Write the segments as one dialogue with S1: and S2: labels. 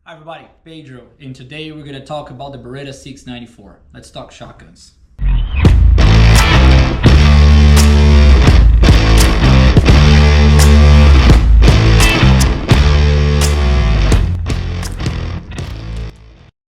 S1: Hi everybody, Pedro, and today we're going to talk about the Beretta 694. Let's talk shotguns.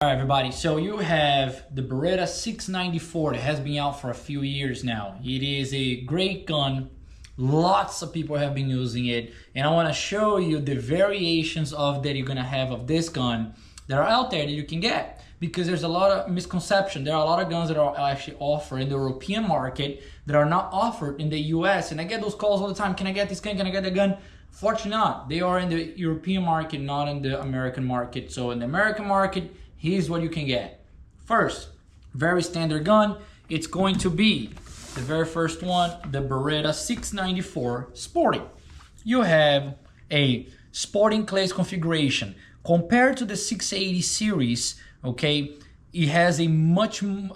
S1: Alright everybody, so you have the Beretta 694 that has been out for a few years now. It is a great gun. Lots of people have been using it, and I want to show you the variations of that you're gonna have of this gun that are out there that you can get, because there's a lot of misconception. There are a lot of guns that are actually offered in the European market that are not offered in the US, and I get those calls all the time. Can I get this gun? Can I get that gun? Fortunately not. They are in the European market, not in the American market. So in the American market, here's what you can get. First, very standard gun. It's going to be the very first one, the Beretta 694 Sporting. You have a sporting class configuration. Compared to the 680 series, okay, it has a much more,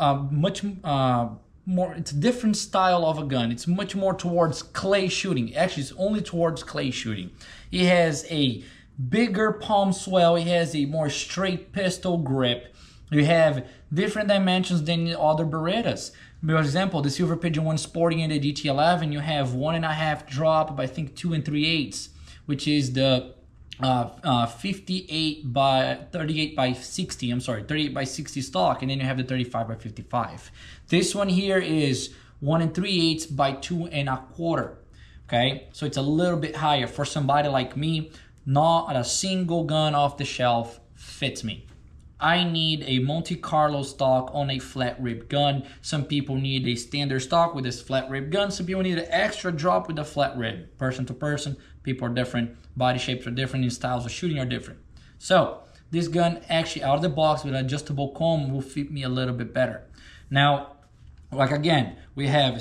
S1: it's a different style of a gun. It's much more towards clay shooting. Actually, it's only towards clay shooting. It has a bigger palm swell. It has a more straight pistol grip. You have different dimensions than the other Berettas. For example, the Silver Pigeon 1 Sporting and the GT11, you have 1.5 drop by I think 2 3/8, which is the 38 by 60. I'm sorry, 38 by 60 stock, and then you have the 35 by 55. This one here is 1 3/8 by 2 1/4. Okay, so it's a little bit higher for somebody like me. Not a single gun off the shelf fits me. I need a Monte Carlo stock on a flat rib gun. Some people need a standard stock with this flat rib gun. Some people need an extra drop with a flat rib. Person to person, people are different. Body shapes are different and styles of shooting are different. So this gun actually out of the box with an adjustable comb will fit me a little bit better. Now, like again, we have a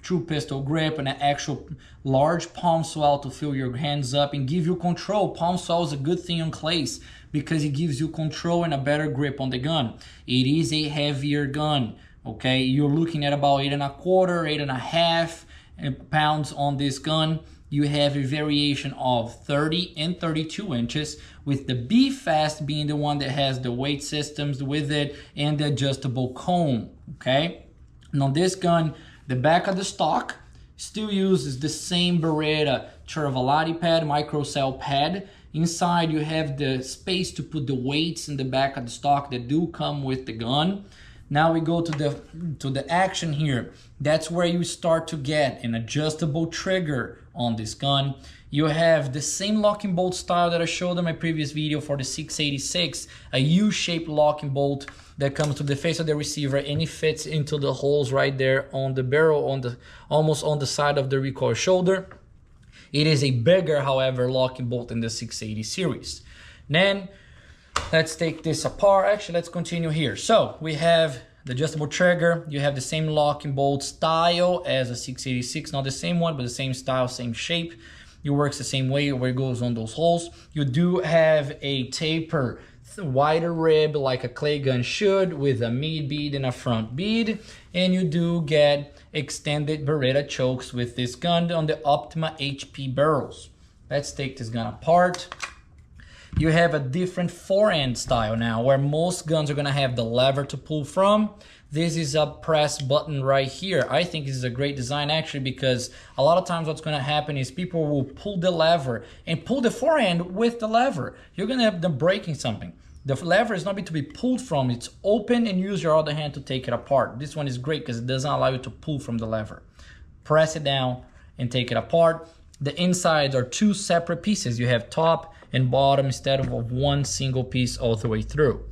S1: true pistol grip and an actual large palm swell to fill your hands up and give you control. Palm swell is a good thing on clays because it gives you control and a better grip on the gun. It is a heavier gun, okay? You're looking at about 8 1/4, 8 1/2 pounds on this gun. You have a variation of 30 and 32 inches, with the B Fast being the one that has the weight systems with it and the adjustable comb, okay? Now this gun, the back of the stock still uses the same Beretta Cervalati pad, microcell pad. Inside you have the space to put the weights in the back of the stock that do come with the gun. Now we go to the action here. That's where you start to get an adjustable trigger on this gun. You have the same locking bolt style that I showed in my previous video for the 686, a U-shaped locking bolt that comes to the face of the receiver, and it fits into the holes right there on the barrel, on the almost on the side of the recoil shoulder. It is a bigger, however, locking bolt in the 680 series. Then let's take this apart. Actually, let's continue here. So we have the adjustable trigger. You have the same locking bolt style as a 686, not the same one, but the same style, same shape. It works the same way where it goes on those holes. You do have a taper, wider rib like a clay gun should, with a mid bead and a front bead. And you do get extended Beretta chokes with this gun on the Optima HP barrels. Let's take this gun apart. You have a different forend style now, where most guns are gonna have the lever to pull from. This is a press button right here. I think this is a great design actually, because a lot of times what's gonna happen is people will pull the lever and pull the forend with the lever. You're gonna have them breaking something. The lever is not meant to be pulled from, it's open and use your other hand to take it apart. This one is great because it doesn't allow you to pull from the lever. Press it down and take it apart. The insides are two separate pieces. You have top and bottom instead of one single piece all the way through.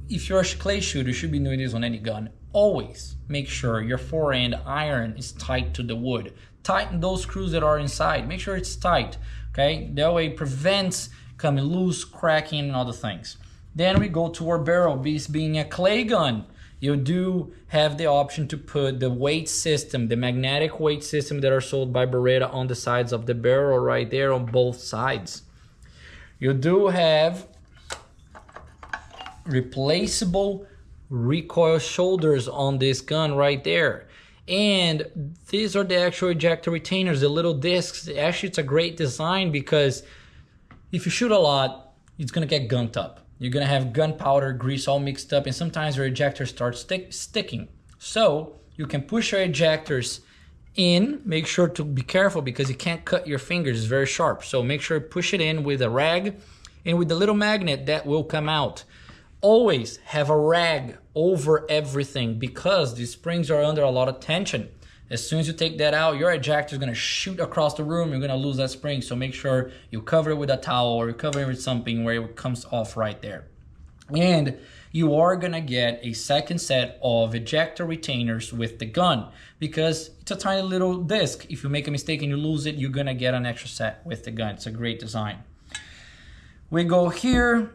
S1: If you're a clay shooter, you should be doing this on any gun. Always make sure your forend iron is tight to the wood. Tighten those screws that are inside. Make sure it's tight, okay? That way it prevents coming loose, cracking, and other things. Then we go to our barrel. This being a clay gun, you do have the option to put the weight system, the magnetic weight system that are sold by Beretta on the sides of the barrel right there on both sides. You do have replaceable recoil shoulders on this gun right there. And these are the actual ejector retainers, the little discs. Actually, it's a great design because if you shoot a lot, it's gonna get gunked up. You're gonna have gunpowder, grease all mixed up, and sometimes your ejector starts sticking. So you can push your ejectors in. Make sure to be careful because you can't cut your fingers, it's very sharp. So make sure to push it in with a rag and with the little magnet that will come out. Always have a rag over everything because these springs are under a lot of tension. As soon as you take that out, your ejector is going to shoot across the room. You're going to lose that spring. So make sure you cover it with a towel or you cover it with something where it comes off right there. And you are going to get a second set of ejector retainers with the gun because it's a tiny little disc. If you make a mistake and you lose it, you're going to get an extra set with the gun. It's a great design. We go here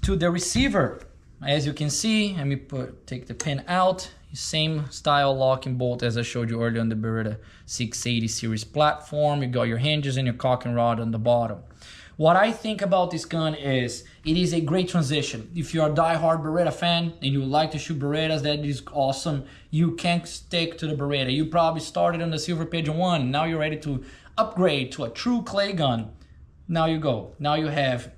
S1: to the receiver. As you can see, let me take the pin out. Same style locking bolt as I showed you earlier on the Beretta 680 series platform. You got your hinges and your cock and rod on the bottom. What I think about this gun is it is a great transition. If you're a die-hard Beretta fan and you like to shoot Berettas, that is awesome. You can stick to the Beretta. You probably started on the Silver Pigeon 1. Now you're ready to upgrade to a true clay gun. Now you go. Now you have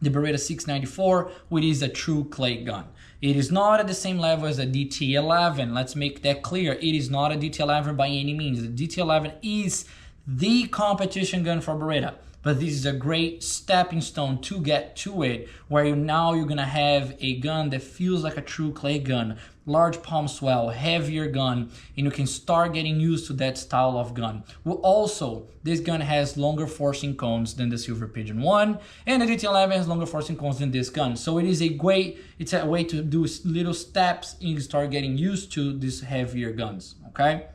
S1: the Beretta 694, which is a true clay gun. It is not at the same level as the DT11. Let's make that clear. It is not a DT11 by any means. The DT11 is the competition gun for Beretta. But this is a great stepping stone to get to it, where now you're gonna have a gun that feels like a true clay gun, large palm swell, heavier gun, and you can start getting used to that style of gun. Well, also, this gun has longer forcing cones than the Silver Pigeon 1, and the DT11 has longer forcing cones than this gun. So it is a way to do little steps and you start getting used to these heavier guns, okay?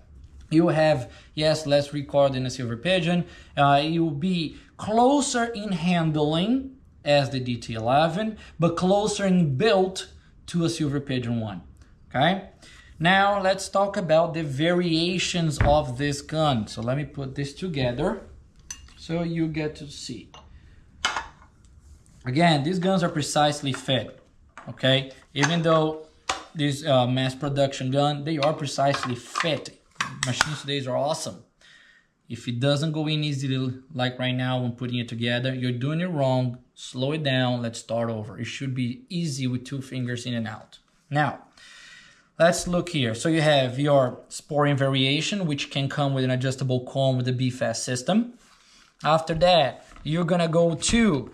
S1: You have, yes, less recoil than the Silver Pigeon. You will be closer in handling as the DT11, but closer in build to a Silver Pigeon 1, okay? Now, let's talk about the variations of this gun. So let me put this together so you get to see. Again, these guns are precisely fit, okay? Even though this mass production gun, they are precisely fit. Machines today are awesome. If it doesn't go in easily like right now when putting it together, you're doing it wrong. Slow it down. Let's start over. It should be easy with 2 fingers in and out. Now, let's look here. So you have your sporting variation, which can come with an adjustable cone with the BFAST system. After that, you're going to go to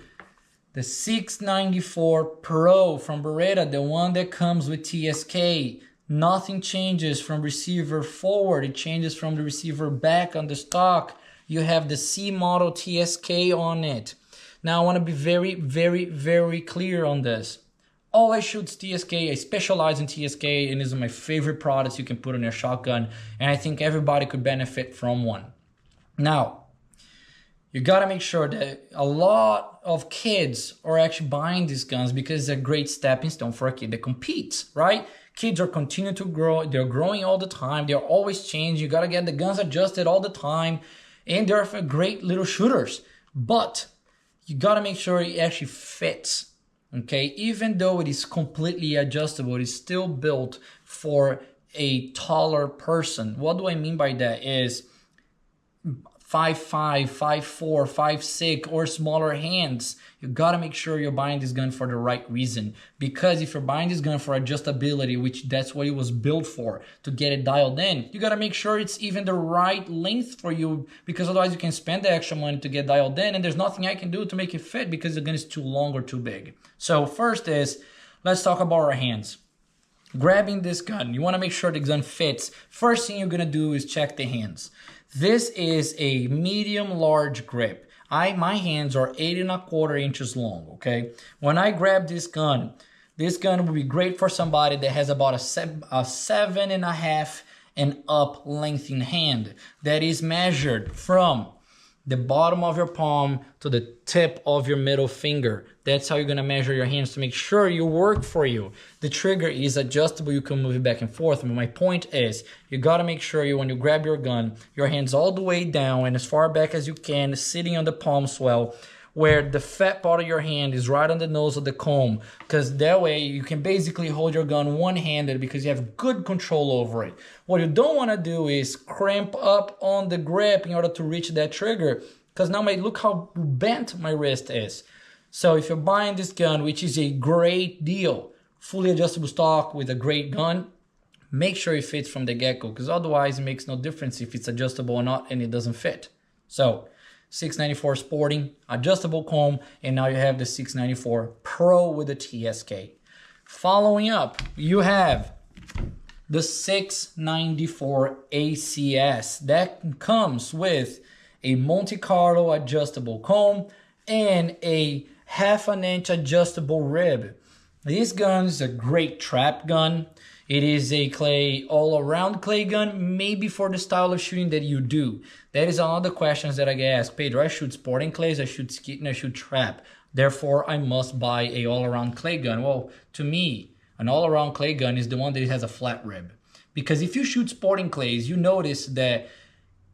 S1: the 694 Pro from Beretta, the one that comes with TSK. Nothing changes from receiver forward. It changes from the receiver back on the stock. You have the C model TSK on it. Now I want to be very, very, very clear on this. All I shoot is TSK. I specialize in TSK and these are my favorite products you can put on your shotgun. And I think everybody could benefit from one. Now, you got to make sure that a lot of kids are actually buying these guns because it's a great stepping stone for a kid that competes, right? Kids are continuing to grow. They're growing all the time. They're always changing. You got to get the guns adjusted all the time. And they're great little shooters. But you got to make sure it actually fits. Okay? Even though it is completely adjustable, it is still built for a taller person. What do I mean by that is 5'5", 5'4", 5'6", or smaller hands. You gotta make sure you're buying this gun for the right reason. Because if you're buying this gun for adjustability, which that's what it was built for, to get it dialed in, you gotta make sure it's even the right length for you, because otherwise you can spend the extra money to get dialed in, and there's nothing I can do to make it fit because the gun is too long or too big. So first is, let's talk about our hands. Grabbing this gun, you wanna make sure the gun fits. First thing you're gonna do is check the hands. This is a medium-large grip. My hands are 8¼ inches long, okay? When I grab this gun will be great for somebody that has about a 7.5 and up length in hand. That is measured from the bottom of your palm to the tip of your middle finger. That's how you're gonna measure your hands to make sure you work for you. The trigger is adjustable, you can move it back and forth. But my point is, you gotta make sure when you grab your gun, your hands all the way down and as far back as you can, sitting on the palm swell, where the fat part of your hand is right on the nose of the comb, because that way you can basically hold your gun one-handed because you have good control over it. What you don't want to do is cramp up on the grip in order to reach that trigger, because now look how bent my wrist is. So if you're buying this gun, which is a great deal, fully adjustable stock with a great gun, make sure it fits from the get-go, because otherwise it makes no difference if it's adjustable or not and it doesn't fit. So 694 Sporting, adjustable comb, and now you have the 694 Pro with the TSK. Following up, you have the 694 ACS. That comes with a Monte Carlo adjustable comb and a 1/2 inch adjustable rib. This gun is a great trap gun. It is a clay, all-around clay gun, maybe for the style of shooting that you do. That is another questions that I get asked. Pedro, I shoot sporting clays, I shoot skeet, and I shoot trap. Therefore, I must buy a all-around clay gun. Well, to me, an all-around clay gun is the one that has a flat rib. Because if you shoot sporting clays, you notice that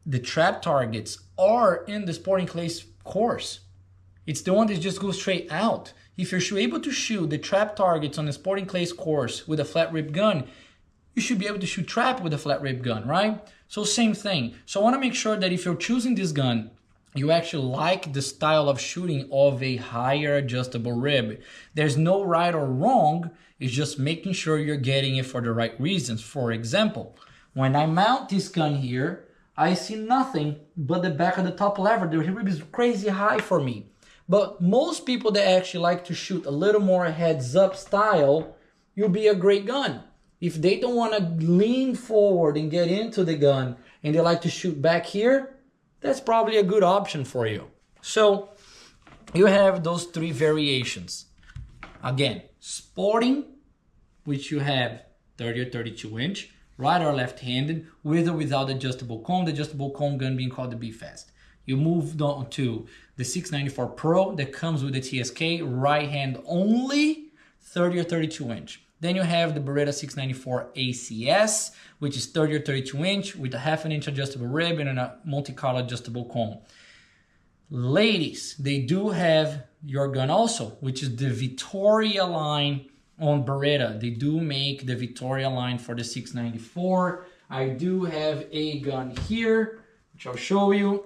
S1: the trap targets are in the sporting clays course. It's the one that just goes straight out. If you're able to shoot the trap targets on the sporting clays course with a flat rib gun, you should be able to shoot trap with a flat rib gun, right? So same thing. So I want to make sure that if you're choosing this gun, you actually like the style of shooting of a higher adjustable rib. There's no right or wrong. It's just making sure you're getting it for the right reasons. For example, when I mount this gun here, I see nothing but the back of the top lever. The rib is crazy high for me. But most people that actually like to shoot a little more heads up style, you'll be a great gun. If they don't want to lean forward and get into the gun and they like to shoot back here, that's probably a good option for you. So you have those three variations. Again, sporting, which you have 30 or 32 inch, right or left-handed, with or without adjustable comb, the adjustable comb gun being called the B-Fast. You moved on to the 694 Pro that comes with the TSK, right hand only, 30 or 32 inch. Then you have the Beretta 694 ACS, which is 30 or 32 inch with a 1/2 inch adjustable rib and a Monte Carlo adjustable comb. Ladies, they do have your gun also, which is the Vittoria line on Beretta. They do make the Vittoria line for the 694. I do have a gun here, which I'll show you.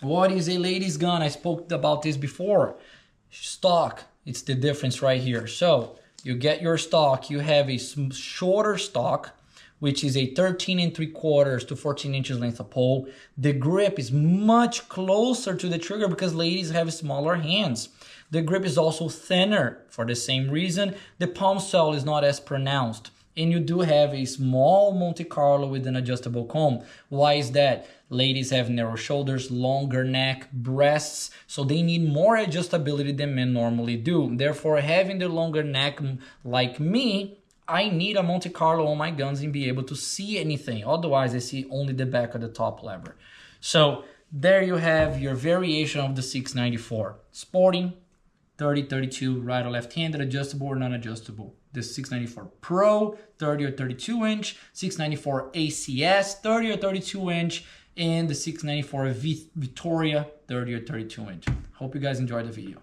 S1: What is a ladies gun? I spoke about this before. Stock, it's the difference right here. So you get your stock, you have a shorter stock, which is a 13 3/4 to 14 inches length of pole. The grip is much closer to the trigger because ladies have smaller hands. The grip is also thinner for the same reason. The palm swell is not as pronounced. And you do have a small Monte Carlo with an adjustable comb. Why is that? Ladies have narrow shoulders, longer neck, breasts, so they need more adjustability than men normally do. Therefore, having the longer neck like me, I need a Monte Carlo on my guns and be able to see anything. Otherwise, I see only the back of the top lever. So there you have your variation of the 694. Sporting, 30, 32, right or left-handed, adjustable or non-adjustable. The 694 Pro, 30 or 32 inch, 694 ACS, 30 or 32 inch, and the 694 Vittoria, 30 or 32 inch. Hope you guys enjoyed the video.